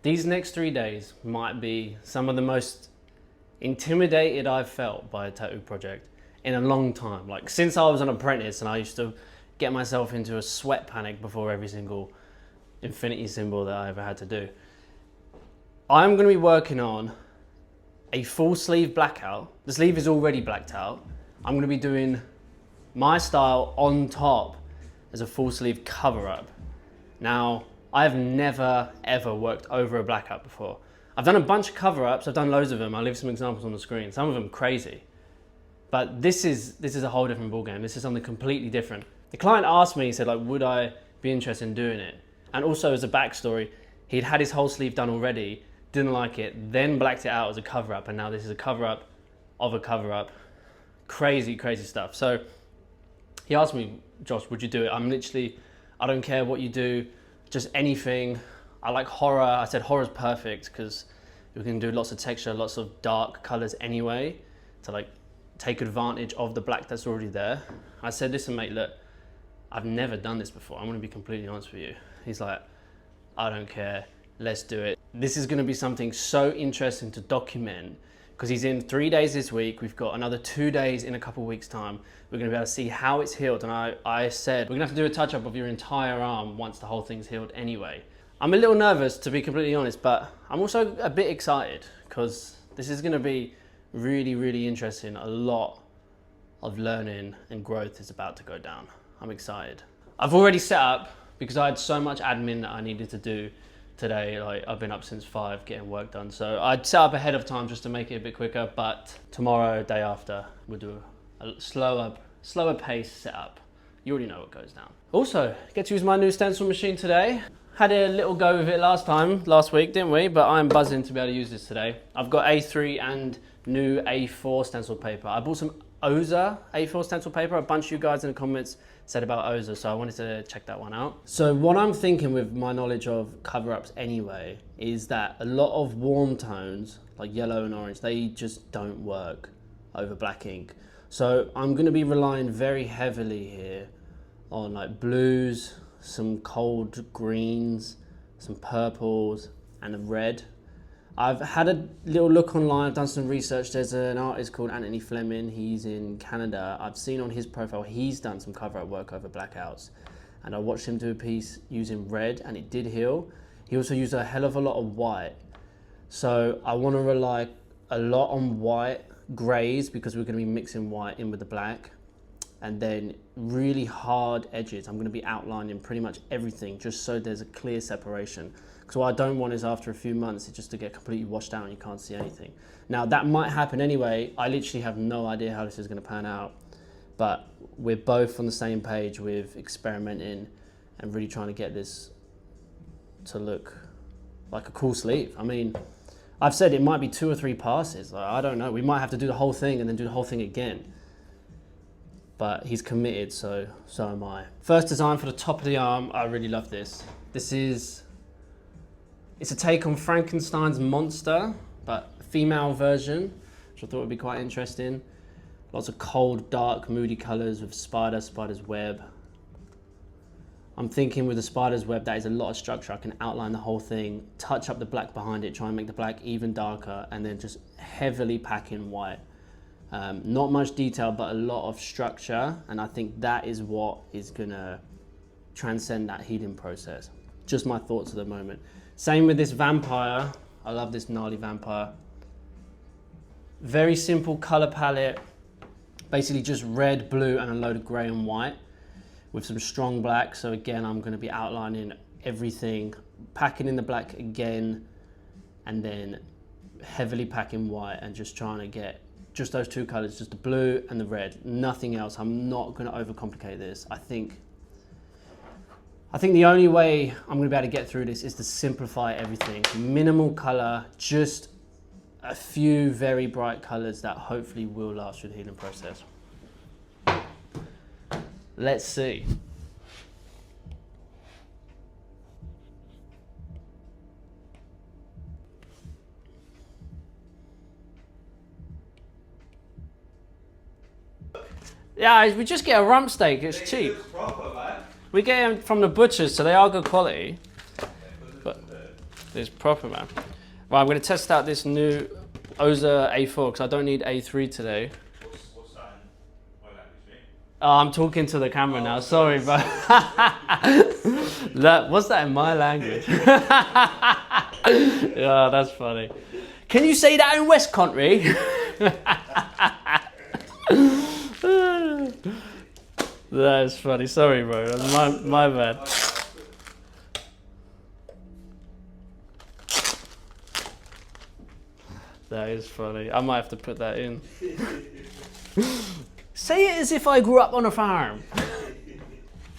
These next 3 days might be some of the most intimidated I've felt by a tattoo project in a long time. Like since I was an apprentice and I used to get myself into a sweat panic before every single infinity symbol that I ever had to do. I'm going to be working on a full sleeve blackout. The sleeve is already blacked out. I'm going to be doing my style on top as a full sleeve cover up. Now, I've never ever worked over a blackout before. I've done a bunch of cover ups, I've done loads of them. I'll leave some examples on the screen, some of them crazy. But this is a whole different ballgame. This is something completely different. The client asked me, he said, like, would I be interested in doing it? And also as a backstory, he'd had his whole sleeve done already, didn't like it, then blacked it out as a cover up, and now this is a cover up of a cover up. Crazy, crazy stuff. So he asked me, Josh, would you do it? I don't care what you do, just anything. I like horror. I said horror's perfect because we can do lots of texture, lots of dark colors anyway to like take advantage of the black that's already there. I said, listen, mate, look, I've never done this before. I'm going to be completely honest with you. He's like, I don't care. Let's do it. This is going to be something so interesting to document because he's in 3 days this week. We've got another 2 days in a couple of weeks' time. We're going to be able to see how it's healed. And I said, we're going to have to do a touch-up of your entire arm once the whole thing's healed anyway. I'm a little nervous, to be completely honest, but I'm also a bit excited because this is going to be really, really interesting. A lot of learning and growth is about to go down. I'm excited. I've already set up because I had so much admin that I needed to do today. Like I've been up since 5 getting work done. So I'd set up ahead of time just to make it a bit quicker, but tomorrow, day after, we'll do a slower pace setup. You already know what goes down. Also, get to use my new stencil machine today. Had a little go with it last week, didn't we? But I'm buzzing to be able to use this today. I've got A3 and new A4 stencil paper. I bought some Oza A4 stencil paper. A bunch of you guys in the comments said about Oza, so I wanted to check that one out. So what I'm thinking with my knowledge of cover-ups anyway, is that a lot of warm tones, like yellow and orange, they just don't work over black ink. So I'm gonna be relying very heavily here on like blues, some cold greens, some purples, and a red. I've had a little look online, I've done some research. There's an artist called Anthony Fleming, he's in Canada. I've seen on his profile, he's done some cover-up work over blackouts. And I watched him do a piece using red and it did heal. He also used a hell of a lot of white. So I wanna rely a lot on white, grays, because we're gonna be mixing white in with the black. And then really hard edges. I'm gonna be outlining pretty much everything just so there's a clear separation. Because what I don't want is after a few months it just to get completely washed out and you can't see anything. Now that might happen anyway. I literally have no idea how this is gonna pan out, but we're both on the same page with experimenting and really trying to get this to look like a cool sleeve. I mean, I've said it might be 2 or 3 passes. Like, I don't know, we might have to do the whole thing and then do the whole thing again. But he's committed, so am I. First design for the top of the arm, I really love this. It's a take on Frankenstein's monster, but a female version, which I thought would be quite interesting. Lots of cold, dark, moody colors with spider's web. I'm thinking with the spider's web, that is a lot of structure. I can outline the whole thing, touch up the black behind it, try and make the black even darker, and then just heavily pack in white. Not much detail, but a lot of structure, and I think that is what is gonna transcend that healing process. Just my thoughts at the moment. Same with this vampire. I love this gnarly vampire. Very simple color palette, basically just red, blue, and a load of gray and white with some strong black. So again, I'm gonna be outlining everything, packing in the black again, and then heavily packing white and just trying to get just those 2 colors, just the blue and the red, nothing else. I'm not gonna overcomplicate this. I think the only way I'm gonna be able to get through this is to simplify everything. Minimal color, just a few very bright colors that hopefully will last through the healing process. Let's see. Yeah, we just get a rump steak, it's cheap. We get them from the butchers, so they are good quality. It's proper, man. Right, I'm going to test out this new Oza A4 because I don't need A3 today. What's that in my language, mate? Oh, I'm talking to the camera now. Sorry, bro. What's that in my language? Yeah, that's funny. Can you say that in West Country? That is funny. Sorry, bro. That's my bad. That is funny. I might have to put that in. Say it as if I grew up on a farm.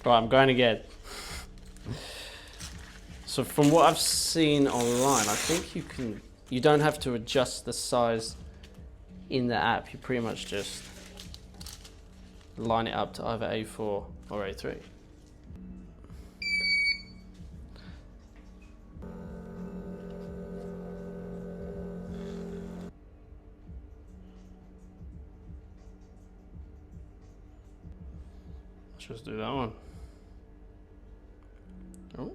Right, I'm going again. So from what I've seen online, I think you don't have to adjust the size in the app. You pretty much just line it up to either A4 or A3. Let's just do that one. Oh.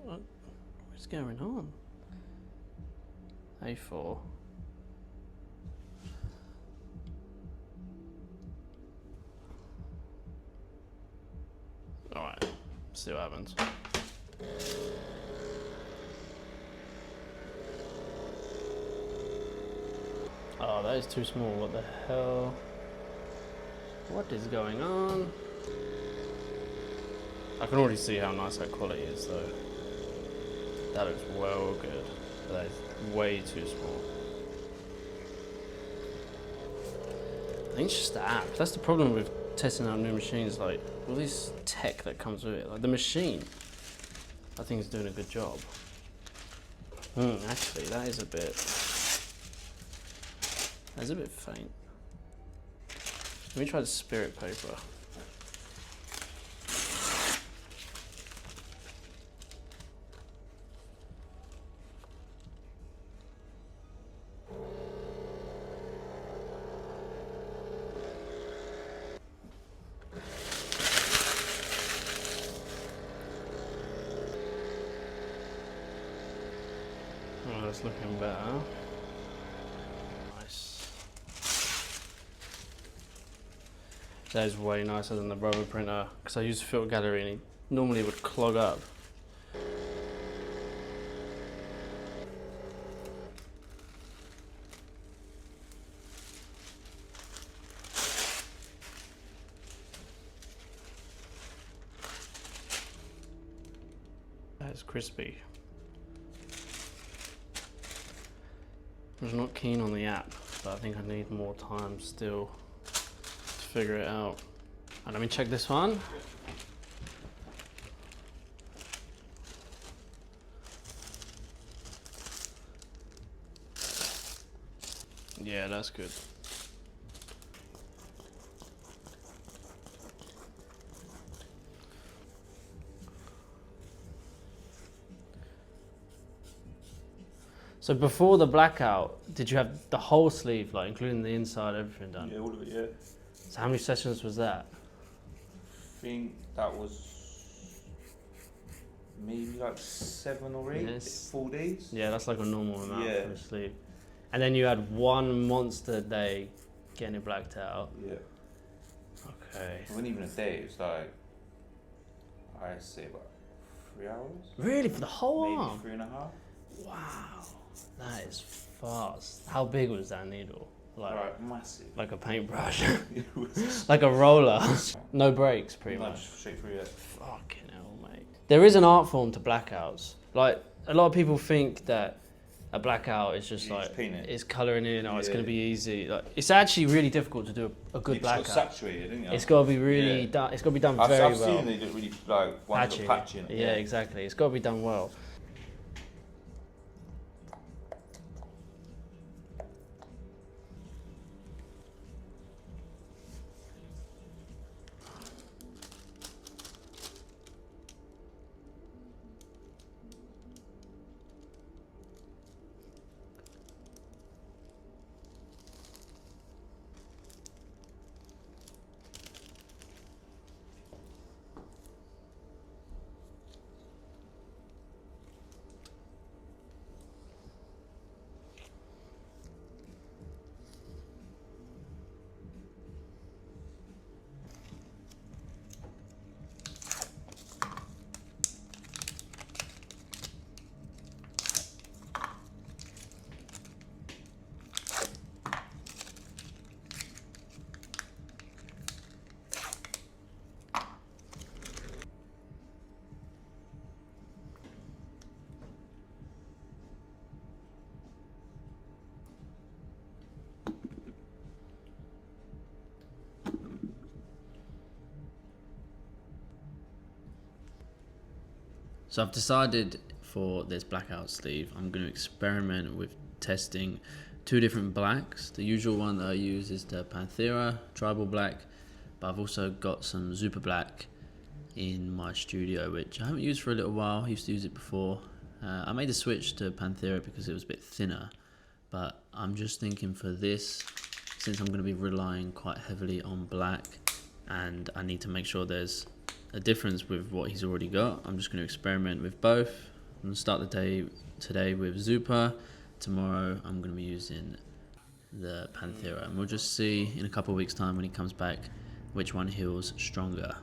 What's going on? A4. Alright, see what happens. Oh, that is too small. What the hell? What is going on? I can already see how nice that quality is though. That looks well good. That is way too small. I think it's just the app. That's the problem with testing out new machines, like all this tech that comes with it. Like the machine, I think is doing a good job. Actually, that's a bit faint. Let me try the spirit paper. Oh, that's looking better. Nice. That is way nicer than the rubber printer because I use Filter Gallery and it normally would clog up. That is crispy. I was not keen on the app, but I think I need more time still to figure it out. And let me check this one. Yeah, that's good. So before the blackout, did you have the whole sleeve, like including the inside, everything done? Yeah, all of it, yeah. So how many sessions was that? I think that was maybe like 7 or 8 Yes. full days. Yeah, that's like a normal amount Yeah. for a sleeve. And then you had one monster day getting it blacked out. Yeah. Okay. It wasn't even a day, it was like, I'd say about 3 hours. Really, for the whole Maybe arm? 3.5. Wow, that is fast. How big was that needle? Like, Right, massive. like a paintbrush, It was like a roller. No breaks, pretty no, much. just straight through it. Fucking hell, mate. There is an art form to blackouts. Like, a lot of people think that a blackout is just You like, just paint it. it's colouring in, or it's Yeah. going to be easy. Like, it's actually really difficult to do a good It's got blackout. saturated, isn't it? It's got to be really Yeah. done. It's got to be done I've very seen well. they do really like one Patchy. patching. Yeah, exactly. It's got to be done well. So I've decided for this blackout sleeve, I'm going to experiment with testing 2 different blacks. The usual one that I use is the Panthera Tribal Black, but I've also got some Super Black in my studio, which I haven't used for a little while. I used to use it before. I made the switch to Panthera because it was a bit thinner, but I'm just thinking for this, since I'm going to be relying quite heavily on black, and I need to make sure there's a difference with what he's already got, I'm just going to experiment with both. I'm going to start the day today with Super. Tomorrow I'm going to be using the Panthera, and we'll just see in a couple of weeks time when he comes back which one heals stronger.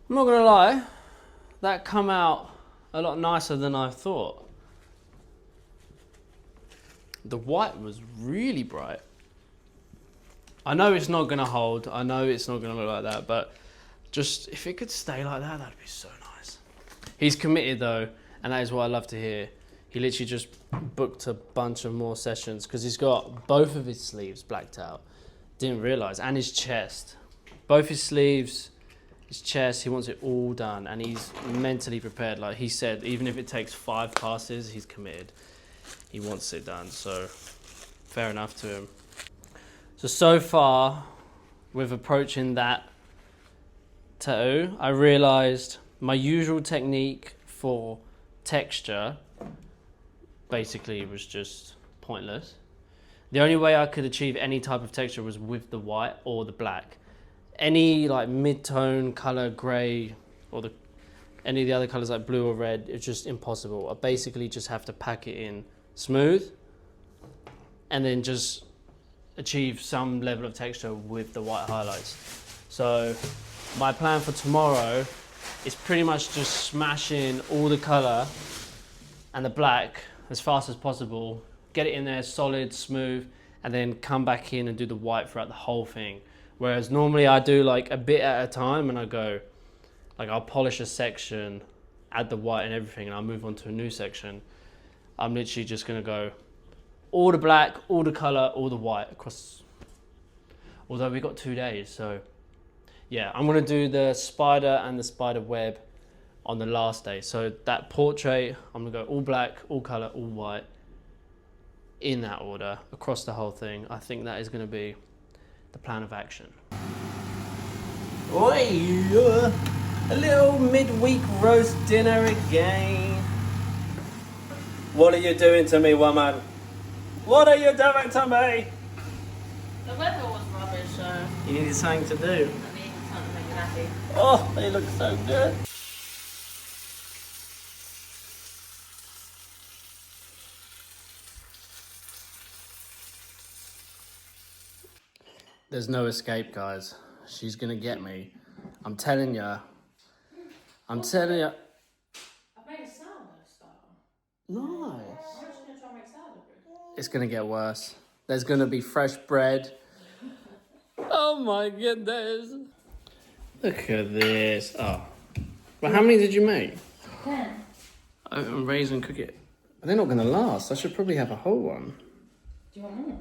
I'm not gonna lie, that come out a lot nicer than I thought. The white was really bright. I know it's not gonna hold, I know it's not gonna look like that, but just if it could stay like that, that'd be so nice. He's committed though, and that is what I love to hear. He literally just booked a bunch of more sessions because he's got both of his sleeves blacked out. Didn't realise, and his chest. Both his sleeves, his chest, he wants it all done, and he's mentally prepared. Like he said, even if it takes 5 passes, he's committed. He wants it done, so fair enough to him. So far, with approaching that tattoo, I realised my usual technique for texture basically was just pointless. The only way I could achieve any type of texture was with the white or the black. Any like mid-tone color, grey, or any of the other colors like blue or red, it's just impossible. I basically just have to pack it in smooth and then just achieve some level of texture with the white highlights. So my plan for tomorrow is pretty much just smash in all the color and the black as fast as possible, get it in there solid, smooth, and then come back in and do the white throughout the whole thing. Whereas normally I do like a bit at a time, and I go, like I'll polish a section, add the white and everything, and I'll move on to a new section. I'm literally just gonna go all the black, all the color, all the white across. Although we got 2 days, so yeah, I'm gonna do the spider and the spider web on the last day. So that portrait, I'm gonna go all black, all color, all white, in that order, across the whole thing. I think that is gonna be the plan of action. Oi, a little midweek roast dinner again. What are you doing to me, woman? What are you doing to me? The weather was rubbish, so You needed something to do. I needed something to make me happy. Oh, they look so good. There's no escape, guys. She's gonna get me. I'm telling ya. I'm telling ya. I've made a salad style. Nice. I'm just gonna try and make salad. It's gonna get worse. There's gonna be fresh bread. Oh my goodness. Look at this. Oh. But how many did you make? 10. Oat and raisin cookie. They're not gonna last. I should probably have a whole one. Do you want more?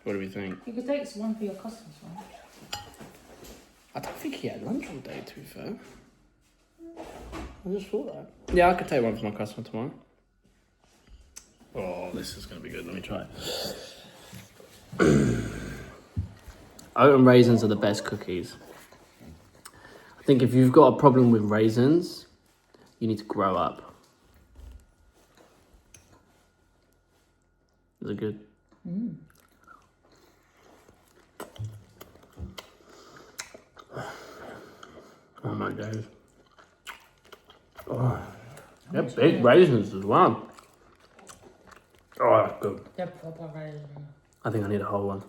What do we think? You could take one for your customers, right? I don't think he had lunch all day, to be fair. I just thought that. Yeah, I could take one for my customer tomorrow. Oh, this is going to be good. Let me try it. Oat and raisins are the best cookies. I think if you've got a problem with raisins, you need to grow up. Is it good? Mm. Oh my days. Oh, they're big raisins as well. Oh, that's good. They're proper raisins. I think I need a whole one.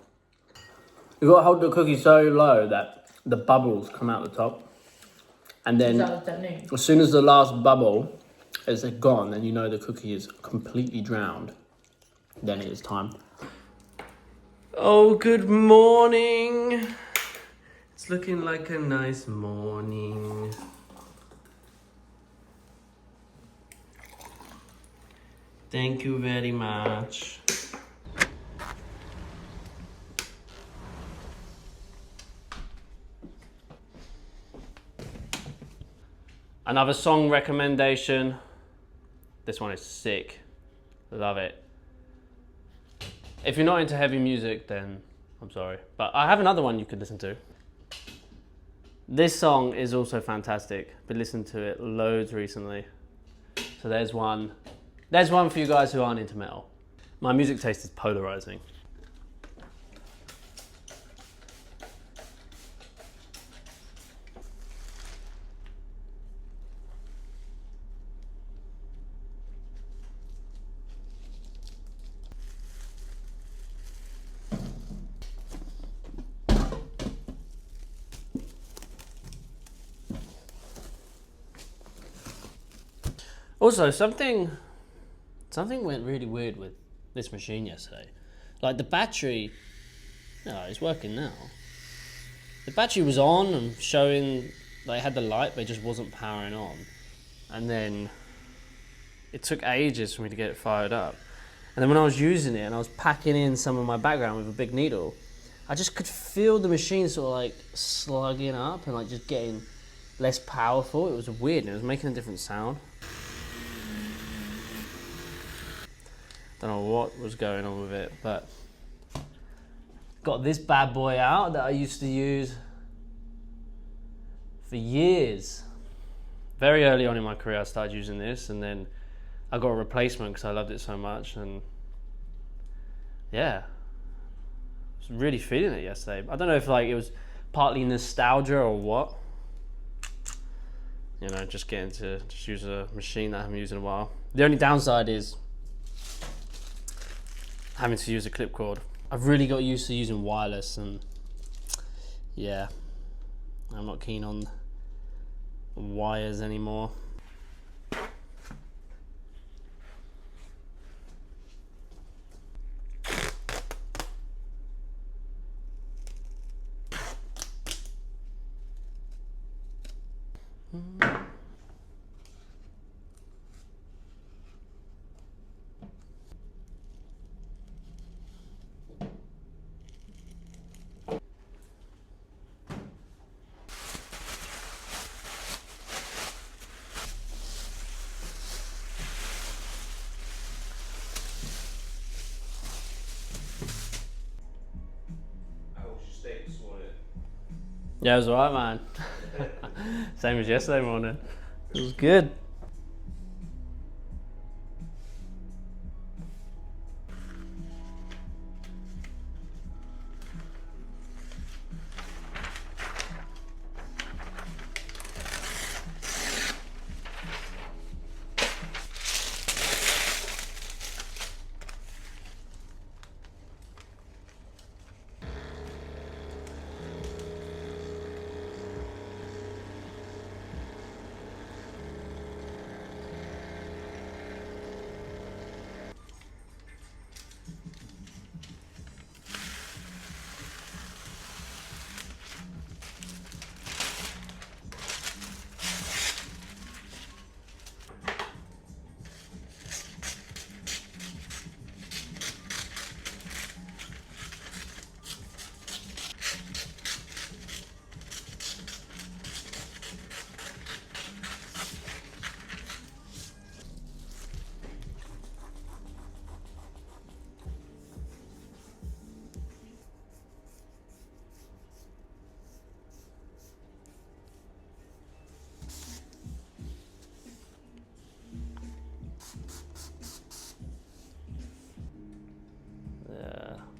You've got to hold the cookie so low that the bubbles come out the top. And then as soon as the last bubble is gone, then you know the cookie is completely drowned. Then it is time. Oh, good morning. It's looking like a nice morning. Thank you very much. Another song recommendation. This one is sick. Love it. If you're not into heavy music, then I'm sorry. But I have another one you could listen to. This song is also fantastic. Been listening to it loads recently. So there's one. There's one for you guys who aren't into metal. My music taste is polarizing. Also, something went really weird with this machine yesterday. Like the battery, no, it's working now. The battery was on and showing, like, it had the light, but it just wasn't powering on. And then it took ages for me to get it fired up. And then when I was using it and I was packing in some of my background with a big needle, I just could feel the machine sort of like slugging up and like just getting less powerful. It was weird and it was making a different sound. Don't know what was going on with it, but got this bad boy out that I used to use for years. Very early on in my career I started using this, and then I got a replacement because I loved it so much, and yeah, I was really feeling it yesterday. I don't know if like it was partly nostalgia or what. You know, just getting to just use a machine that I haven't used in a while. The only downside is having to use a clip cord. I've really got used to using wireless, and yeah, I'm not keen on wires anymore. Yeah, it was alright, man. Same as yesterday morning. It was good.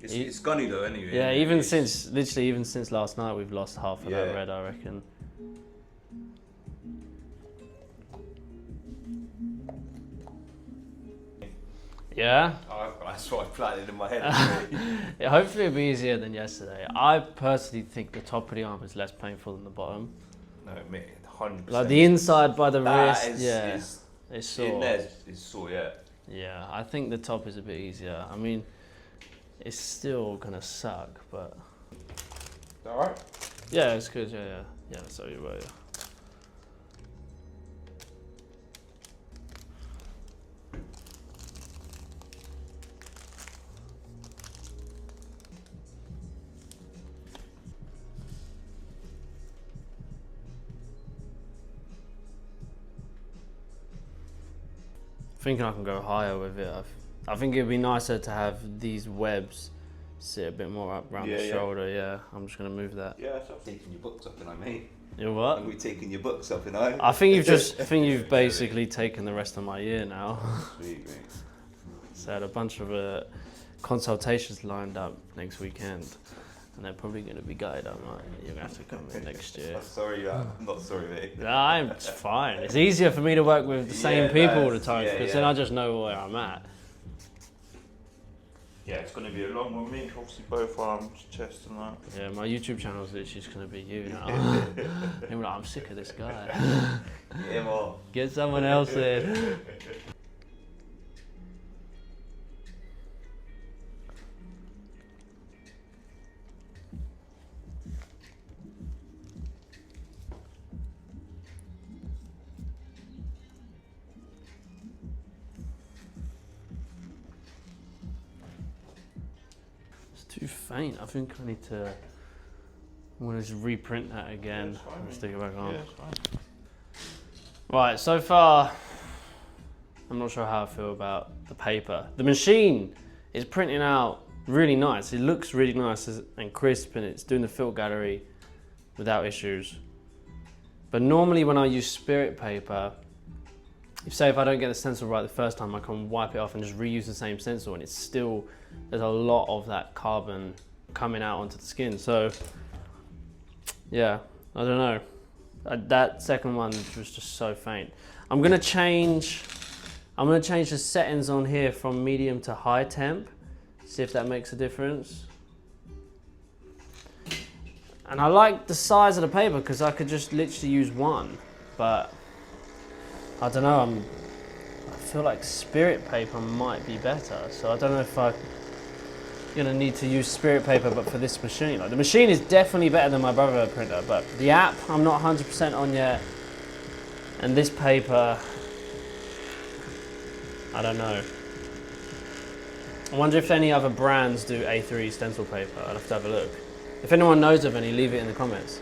It's gunny though, anyway. Yeah, even since last night, we've lost half of that red, I reckon. Yeah? That's what I planned in my head. Yeah, hopefully it'll be easier than yesterday. I personally think the top of the arm is less painful than the bottom. No, mate, 100%. Like the inside by the wrist, it's sore. in there, it's sore, yeah. Yeah, I think the top is a bit easier. I mean, it's still gonna suck, but Is that alright? yeah, it's good. Yeah. So you were. Yeah. Thinking I can go higher with it. I think it'd be nicer to have these webs sit a bit more up around the shoulder. Yeah, I'm just gonna move that. Yeah, so I'm taking your books up, and I mate. You know what? And we taking your books up, and I. I think you've basically taken the rest of my year now. Sweet, mate. So I had a bunch of consultations lined up next weekend, and they're probably going to be gutted. I'm like, you're going to have to come in next year. I'm sorry, I'm not sorry, mate. Nah, it's fine. It's easier for me to work with the same people all the time, yeah, because then I just know where I'm at. Yeah, it's going to be a long one, mate. Obviously, both arms, chest, and that. Yeah, my YouTube channel is literally just going to be you now. I'm like, I'm sick of this guy. Yeah, well. Get someone else in. too faint. I think I need to. I'm gonna just reprint that again. Yeah, it's fine, and mate. stick it back on. Yeah, it's fine. Right, so far, I'm not sure how I feel about the paper. The machine is printing out really nice. It looks really nice and crisp, and it's doing the fill gallery without issues. But normally when I use spirit paper, if I don't get the stencil right the first time, I can wipe it off and just reuse the same stencil, and it's still, there's a lot of that carbon coming out onto the skin. So yeah, I don't know. That second one was just so faint. I'm gonna change the settings on here from medium to high temp, see if that makes a difference. And I like the size of the paper because I could just literally use one, but I don't know, I feel like spirit paper might be better. So I don't know if I'm gonna need to use spirit paper, but for this machine. Like, the machine is definitely better than my brother printer, but the app I'm not 100% on yet. And this paper, I don't know. I wonder if any other brands do A3 stencil paper. I'd have to have a look. If anyone knows of any, leave it in the comments.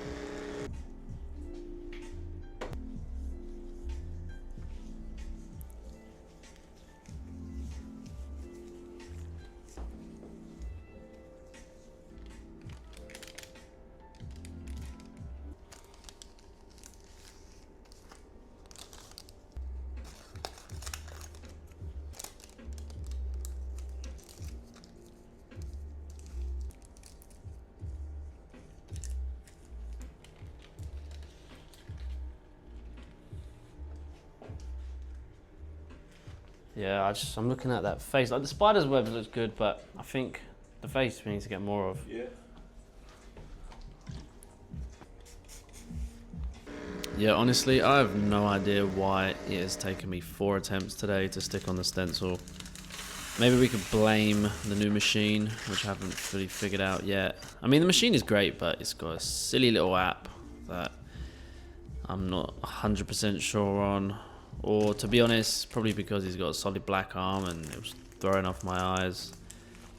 Yeah, I'm looking at that face. Like, the spider's web looks good, but I think the face we need to get more of. Yeah. Yeah, honestly, I have no idea why it has taken me 4 attempts today to stick on the stencil. Maybe we could blame the new machine, which I haven't fully figured out yet. I mean, the machine is great, but it's got a silly little app that I'm not 100% sure on. Or, to be honest, probably because he's got a solid black arm and it was throwing off my eyes.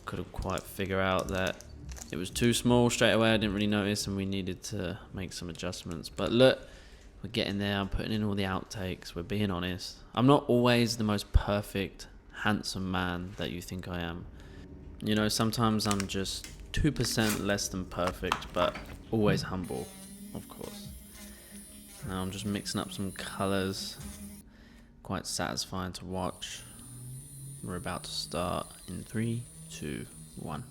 Couldn't quite figure out that it was too small straight away. I didn't really notice, and we needed to make some adjustments. But look, we're getting there. I'm putting in all the outtakes. We're being honest. I'm not always the most perfect, handsome man that you think I am. You know, sometimes I'm just 2% less than perfect, but always humble, of course. Now I'm just mixing up some colours. Quite satisfying to watch. We're about to start in 3, 2, 1.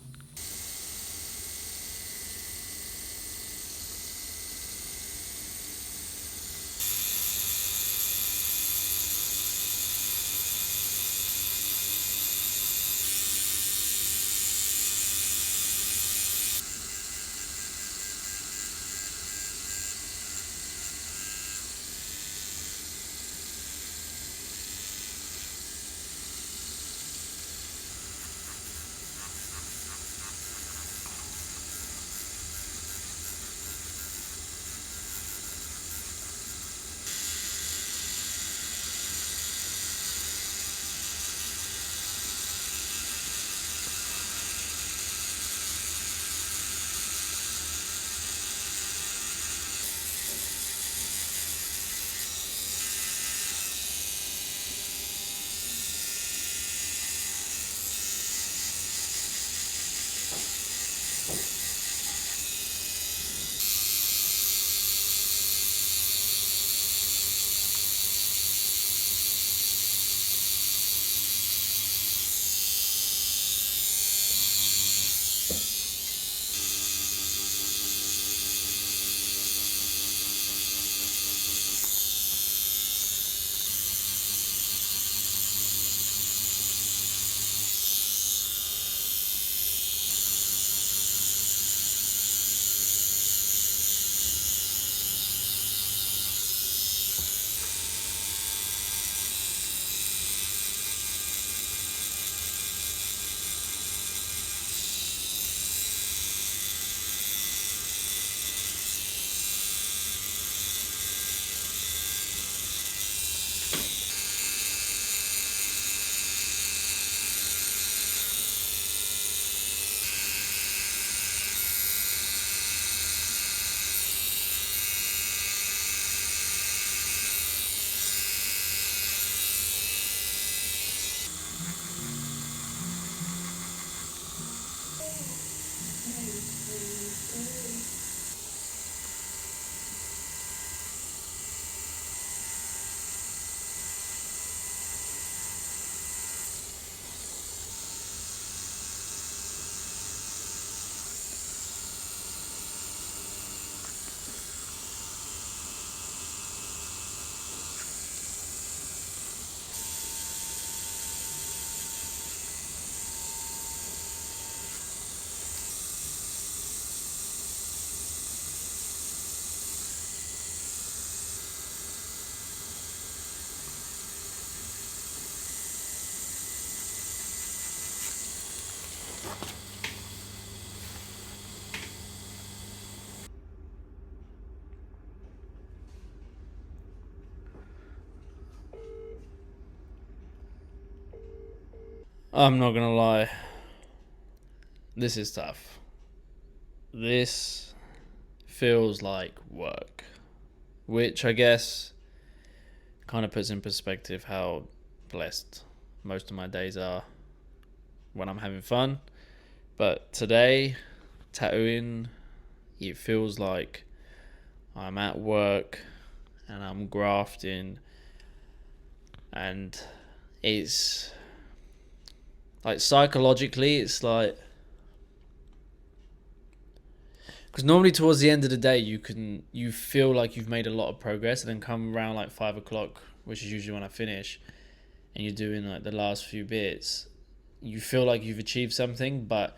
I'm not gonna lie. This is tough. This feels like work, which I guess kind of puts in perspective how blessed most of my days are when I'm having fun. But today, tattooing, it feels like I'm at work and I'm grafting, and it's like psychologically, it's like, because normally towards the end of the day, you feel like you've made a lot of progress, and then come around like 5 o'clock, which is usually when I finish, and you're doing like the last few bits, you feel like you've achieved something. But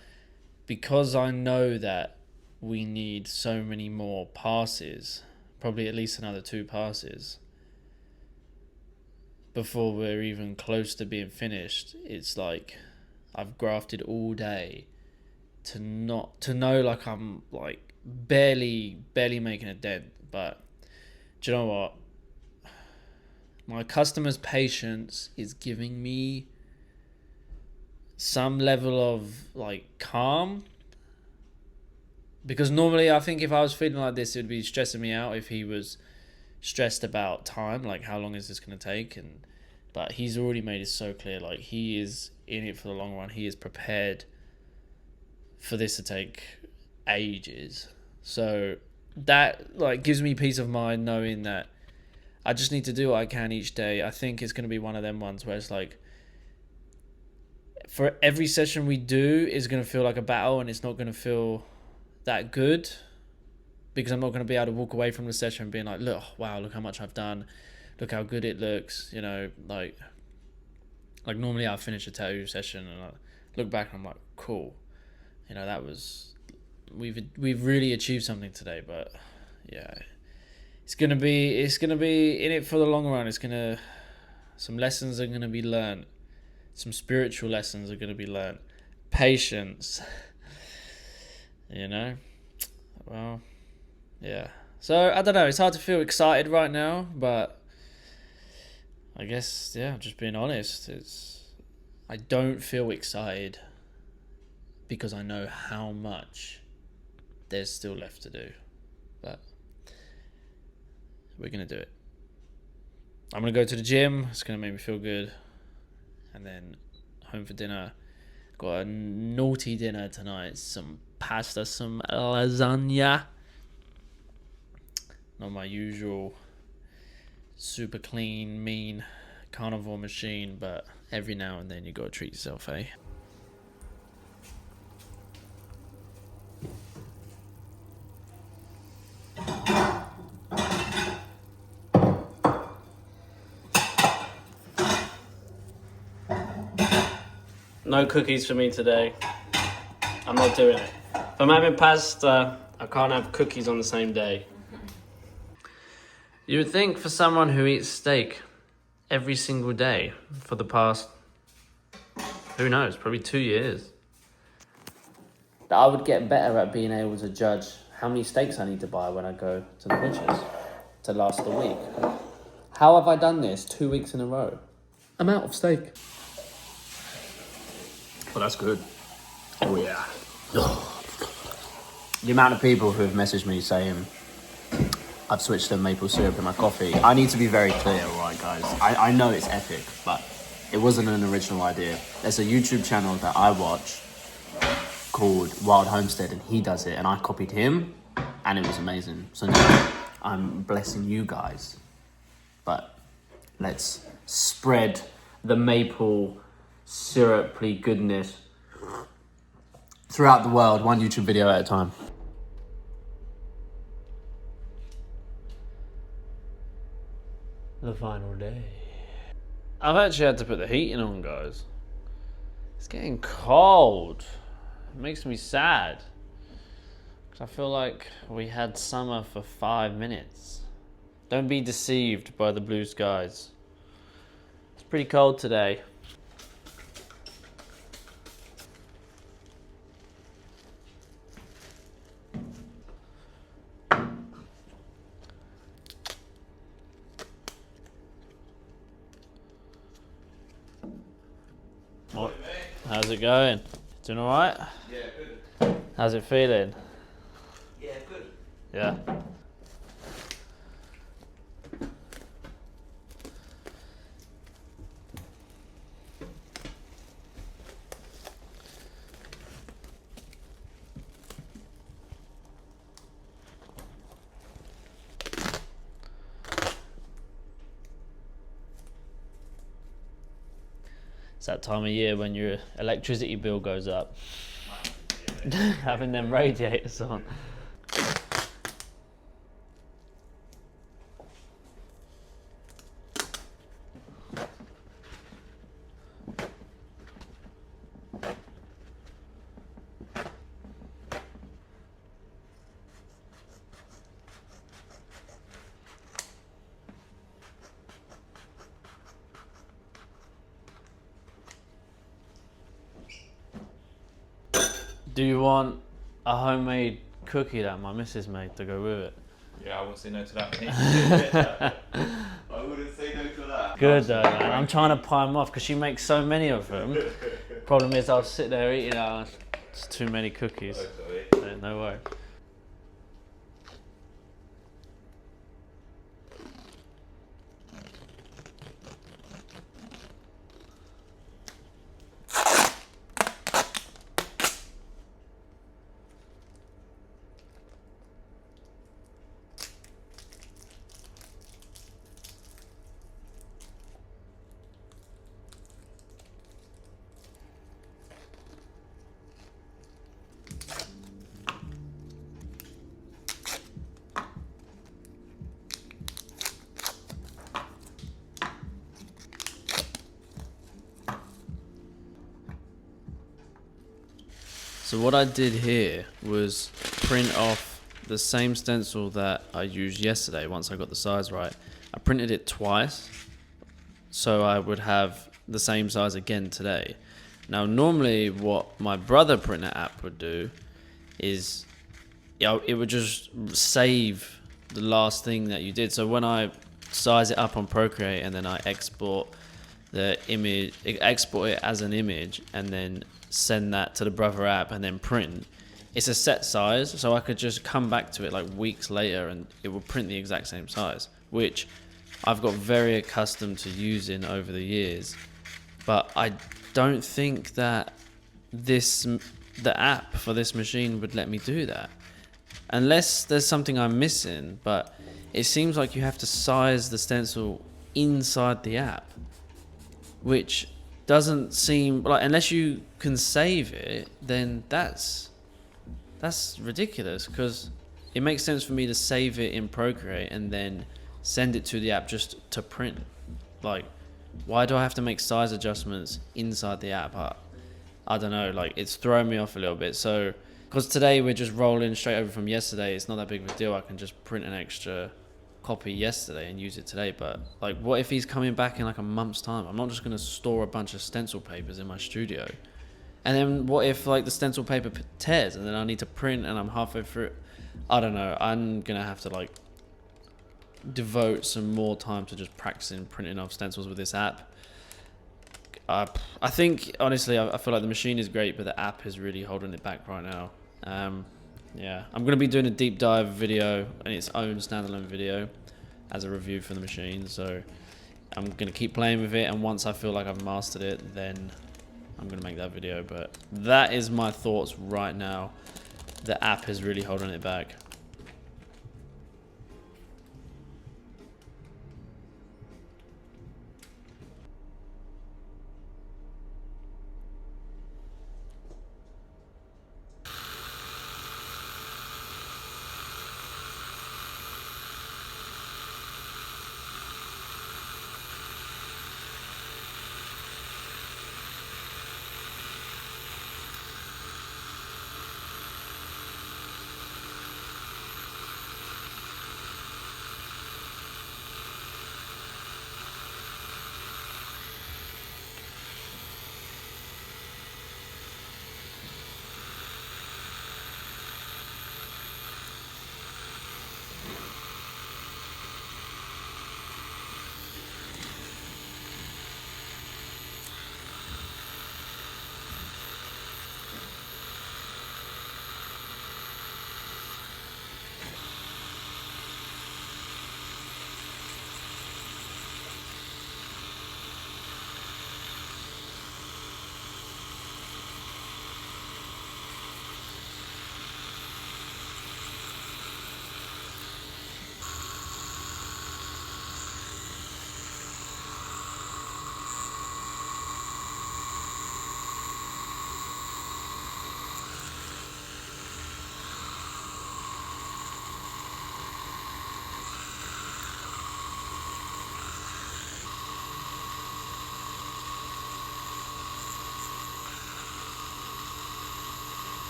because I know that we need so many more passes, probably at least another 2 passes before we're even close to being finished, it's like I've grafted all day to know like I'm like barely making a dent. But do you know what? My customer's patience is giving me some level of like calm, because normally I think if I was feeling like this, it would be stressing me out if he was stressed about time, like how long is this going to take. But he's already made it so clear, like he is in it for the long run. He is prepared for this to take ages. So that like gives me peace of mind, knowing that I just need to do what I can each day. I think it's going to be one of them ones where it's like, for every session we do is going to feel like a battle, and it's not going to feel that good, because I'm not going to be able to walk away from the session being like, look, wow, look how much I've done, look how good it looks, you know. Like normally I finish a tattoo session and I look back and I'm like, cool, you know, that was, we've really achieved something today. But yeah, it's gonna be in it for the long run. Some lessons are gonna be learned, some spiritual lessons are gonna be learned, patience, you know. Well, yeah. So I don't know. It's hard to feel excited right now, but I guess, yeah, just being honest, I don't feel excited because I know how much there's still left to do. But we're gonna do it. I'm gonna go to the gym. It's gonna make me feel good, and then home for dinner. Got a naughty dinner tonight. Some pasta, some lasagna. Not my usual super clean, mean carnivore machine, but every now and then you gotta treat yourself, eh? No cookies for me today. I'm not doing it. If I'm having pasta, I can't have cookies on the same day. You would think for someone who eats steak every single day for the past, who knows, probably 2 years, that I would get better at being able to judge how many steaks I need to buy when I go to the butcher's to last the week. How have I done this 2 weeks in a row? I'm out of steak. Well, that's good. Oh, yeah. The amount of people who have messaged me saying I've switched to maple syrup in my coffee. I need to be very clear, alright, guys. I know it's epic, but it wasn't an original idea. There's a YouTube channel that I watch called Wild Homestead, and he does it, and I copied him, and it was amazing. So now I'm blessing you guys. But let's spread the maple syrupy goodness throughout the world, one YouTube video at a time. The final day. I've actually had to put the heating on, guys. It's getting cold. It makes me sad, because I feel like we had summer for 5 minutes. Don't be deceived by the blue skies. It's pretty cold today. What? How's it going? Doing all right? Yeah, good. How's it feeling? Yeah, good. Yeah. It's that time of year when your electricity bill goes up. Having them radiators on. Do you want a homemade cookie that my missus made to go with it? Yeah, I wouldn't say no to that, mate. I wouldn't say no to that. Good though, man. I'm trying to pie them off because she makes so many of them. Problem is, I'll sit there eating out. It's too many cookies. Okay. No way. So what I did here was print off the same stencil that I used yesterday once I got the size right. I printed it twice so I would have the same size again today. Now normally what my brother printer app would do is it would just save the last thing that you did. So when I size it up on Procreate and then I export the image, export it as an image and then send that to the brother app and then print, it's a set size, so I could just come back to it like weeks later and it will print the exact same size, which I've got very accustomed to using over the years. But I don't think that the app for this machine would let me do that unless there's something I'm missing. But it seems like you have to size the stencil inside the app, which doesn't seem like, unless you can save it, then that's ridiculous, because it makes sense for me to save it in Procreate and then send it to the app just to print. Like, why do I have to make size adjustments inside the app? I don't know, like, it's throwing me off a little bit. So because today we're just rolling straight over from yesterday, it's not that big of a deal. I can just print an extra copy yesterday and use it today. But like, what if he's coming back in like a month's time? I'm not just going to store a bunch of stencil papers in my studio. And then what if like the stencil paper tears and then I need to print and I'm halfway through? I don't know. I'm going to have to like devote some more time to just practicing printing off stencils with this app. I think honestly, I feel like the machine is great, but the app is really holding it back right now. Yeah, I'm going to be doing a deep dive video in its own standalone video as a review for the machine. So I'm going to keep playing with it, and once I feel like I've mastered it, then I'm going to make that video. But that is my thoughts right now. The app is really holding it back.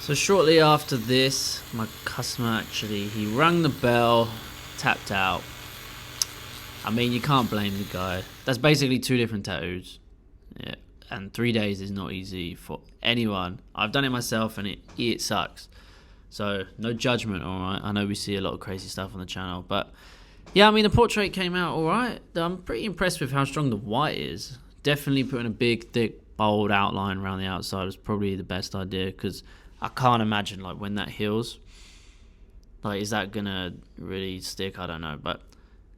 So shortly after this, my customer he rang the bell, tapped out. I mean, you can't blame the guy. That's basically 2 different tattoos. Yeah, and 3 days is not easy for anyone. I've done it myself and it sucks. So no judgment, alright? I know we see a lot of crazy stuff on the channel, but yeah, I mean, the portrait came out alright. I'm pretty impressed with how strong the white is. Definitely putting a big, thick, bold outline around the outside was probably the best idea, because I can't imagine, like, when that heals, like, is that gonna really stick? I don't know. But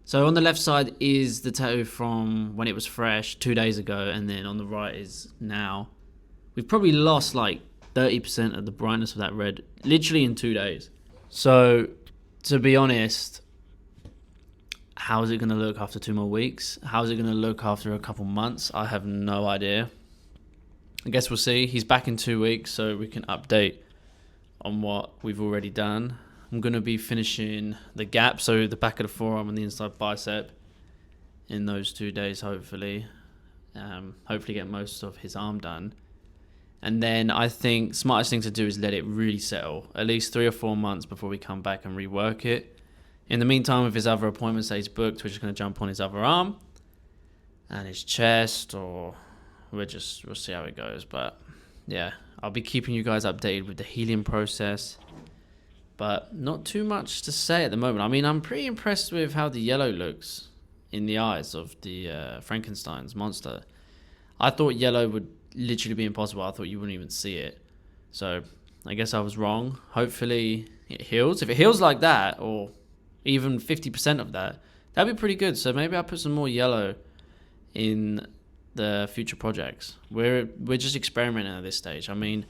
so on the left side is the tattoo from when it was fresh 2 days ago, and then on the right is now. We've probably lost like 30% of the brightness of that red literally in 2 days. So to be honest, how is it going to look after 2 more weeks? How is it going to look after a couple months? I have no idea. I guess we'll see. He's back in 2 weeks, so we can update on what we've already done. I'm going to be finishing the gap, so the back of the forearm and the inside bicep, in those 2 days, hopefully. Hopefully get most of his arm done. And then I think smartest thing to do is let it really settle, at least 3 or 4 months before we come back and rework it. In the meantime, with his other appointments that he's booked, we're just going to jump on his other arm and his chest, or we'll see how it goes. But yeah, I'll be keeping you guys updated with the healing process, but not too much to say at the moment. I mean, I'm pretty impressed with how the yellow looks in the eyes of the Frankenstein's monster. I thought yellow would literally be impossible. I thought you wouldn't even see it. So I guess I was wrong. Hopefully it heals. If it heals like that, or even 50% of that, that'd be pretty good. So maybe I'll put some more yellow in the future projects. We're just experimenting at this stage. I mean,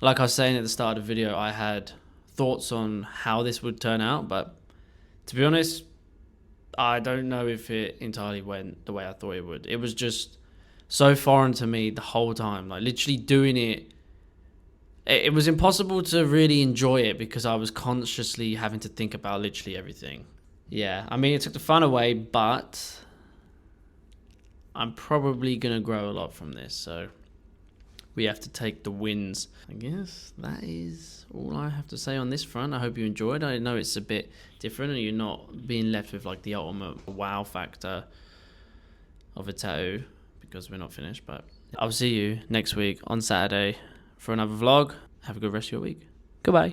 like I was saying at the start of the video, I had thoughts on how this would turn out, but to be honest, I don't know if it entirely went the way I thought it would. It was just so foreign to me the whole time. Like, literally doing it was impossible to really enjoy it because I was consciously having to think about literally everything. Yeah, I mean, it took the fun away, but I'm probably going to grow a lot from this, so we have to take the wins. I guess that is all I have to say on this front. I hope you enjoyed. I know it's a bit different and you're not being left with like the ultimate wow factor of a tattoo because we're not finished, but I'll see you next week on Saturday for another vlog. Have a good rest of your week. Goodbye.